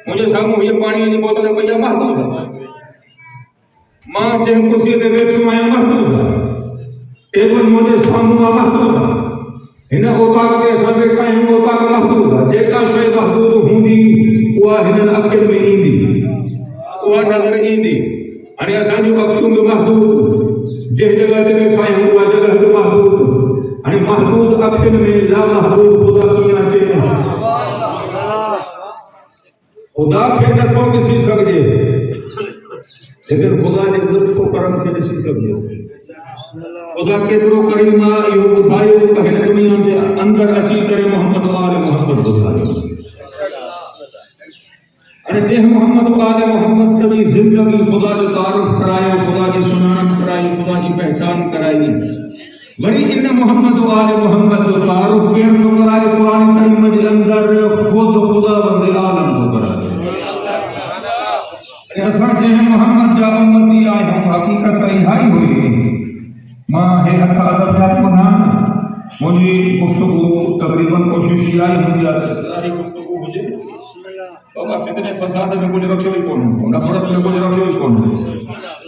مجھے ساموں یہ پانی کی بوتل پہ محدود ہے ماں جن کرسی تے بیٹھو آیا محدود ہے ٹیبل مجھے ساموں محدود ہے ہن اوقات کے سب بیٹھا ہیں اوقات محدود ہے جیکا شے محدود ہوندی وہ ہن اکل میں ایندی وہ نظر ایندی ہن اساں جو اکل میں محدود جے جگہ تے بیٹھا ہیں وہ جگہ تے محدود ہن محدود اکل میں لا محدود خدا کیاں چے خدا کے نتو کسی سکدے لیکن خدا نے لطف و کرم کے نسی سکدے خدا کیترو کریم یہ بدھایو کہ دنیا دے اندر اچھی کرے محمد و آل محمد بدھایو اور جے محمد و آل محمد سے زندگی خدا جو تعارف کرائے خدا کی سنانت کرائی خدا کی پہچان کرائی وری ان محمد و آل محمد جو تعارف کیا تو کرائے قرآن کریم کے اندر خود خدا بند عالم کو کرائے اساں جے محمد جا امتی آئے ہم حقیقت رہائی ہوئی ماں ہے ہتھا ادب منان مجھے گفتگو تقریباً کوشش کی آئی ہوئی ساری گفتگو مجھے بابا فتنے فساد میں کچھ رکھے ہوئی کون نفرت میں کچھ رکھے ہوئی کون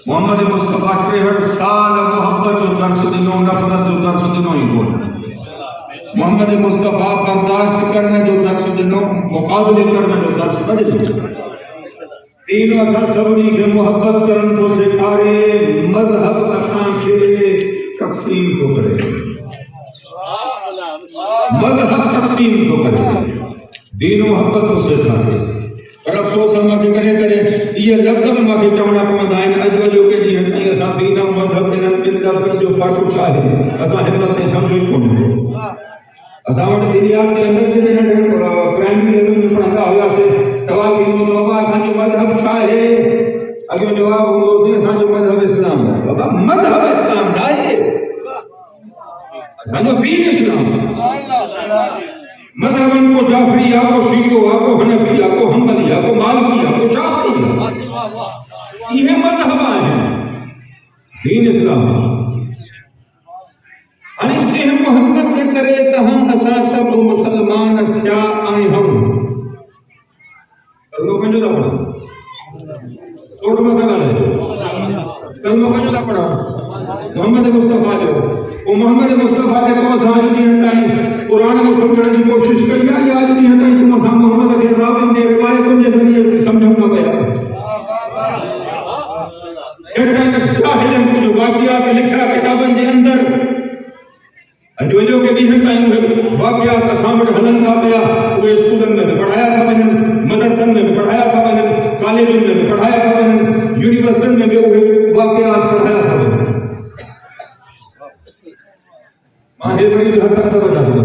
محمد مصطفیٰ 63 سال محبت جو درس دنوں نفرت جو درس دنوں ہی کون محمد مصطفیٰ برداشت کرنا جو درس دنوں مقابلے کرنا جو درس بجے تین اصل سبنی کے محبت کرن کو سکھارے مذہب اساں کے تقسیم کو کرے مذہب تقسیم کو کرے دین محبت کو سکھارے اور افسوس ہم کے کرے یہ لفظ ما کے چونا پوندائن اج جو کہ جی ہے اساں دین و مذہب کے لفظ جو فرق شاہ ہے اساں حکمت نے سمجھ کون اساں وٹ دنیا کے اندر جن پرائمری لیول میں پڑھا ہوا سے سوال کی تو اساں جو مذہب شاہ ہے اگے جواب ہو اس نے اساں جو مذہب اسلام ہے بابا مذہب اسلام نہ ہے اساں جو دین اسلام مذہبن کو جعفری یا کو شیعہ یا کو حنفی یا کو حنبلی یا کو مالکی یا کو شافعی یہ مذہب ہیں دین اسلام ان جے محمد کے کرے تہاں اساں سب مسلمان تھیا آئے ہم کلمہ کنجو دا پڑھا چھوٹ مسئلہ ہے کلمہ کنجو دا پڑھا محمد مصطفیٰ جو وہ محمد مصطفیٰ کے کو ساج نہیں ہٹائیں قرآن کو سمجھنے کی کوشش کریا یا آج نہیں ہٹائیں تم اساں محمد کے راوی نے روایتوں کے ذریعے سمجھنا پیا ایک جاہلن کو جو واقعات لکھا کتابن کے اندر جو جو کہ نہیں ہٹائیں واقعات اسامت ہلندا پیا وہ اسکولن میں پڑھایا تھا میں مدرسن میں پڑھایا تھا میں کالجن میں پڑھایا تھا میں یونیورسٹی میں بھی وہ واقعات پڑھایا تھا میں ماں ہے بڑی حد تک بجا دیا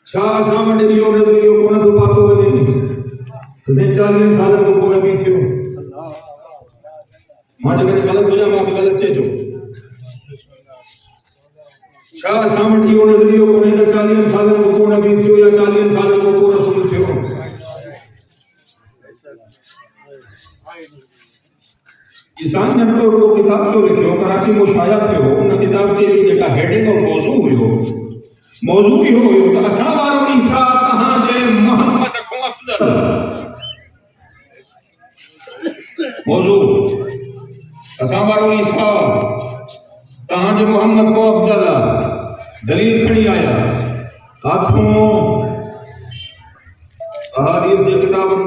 شاہ اسامت دیو نظریو کو نہ تو باتوں بنے اسے 40 سال کو کو نبی تھیو ماں جگہ غلط ہو جائے ماں کی غلط چیجو شاہ سامٹ یہ نظریوں کو نہیں 40 سال کو کو نبی تھیو یا 40 سال کو کو رسول تھیو کسان نے تو کتاب جو لکھو کراچی میں شائع تھیو ان کتاب کے لیے جگہ ہیڈنگ اور موضوع ہی ہو تو اساں وارو عیسیٰ کہاں جے محمد کو افضل موضوع اساں وارو عیسیٰ کہاں جے محمد کو افضل دلیل کھڑی آیا ہاتھوں احادیث کی کتابوں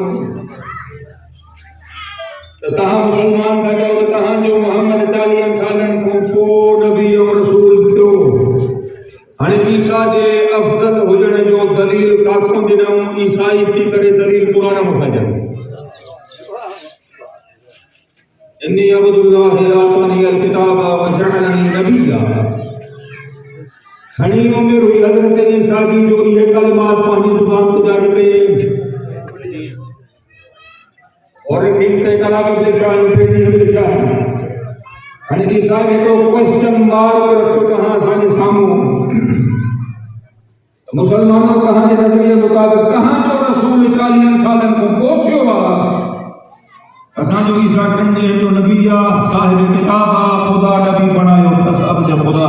کہاں مسلمان کا جو کہاں جو محمد 40 سالن کو نبی اور رسول تھو ہن عیسیٰ دے افضل ہوجن جو دلیل کافوں دنوں عیسائی تھی کرے دلیل قرآن مفجر انی عبد اللہ آتانی الکتاب وجعلنی نبیا کھڑی عمر ہوئی حضرت عیسیٰ کی جو یہ کلمات پانی زبان کو جاری پہ اور کھیلتے کلام لکھا ہے پھر لکھا ہے ہن عیسیٰ نے تو کوشچن مار کر رکھو کہاں سانی ساموں مسلمانوں کہاں کے نظریے مطابق کہاں جو رسول 40 سالن کو کیوں اساں جو عیسیٰ کرنے ہیں جو نبی صاحب کتاب خدا نبی بنائے پس اب جو خدا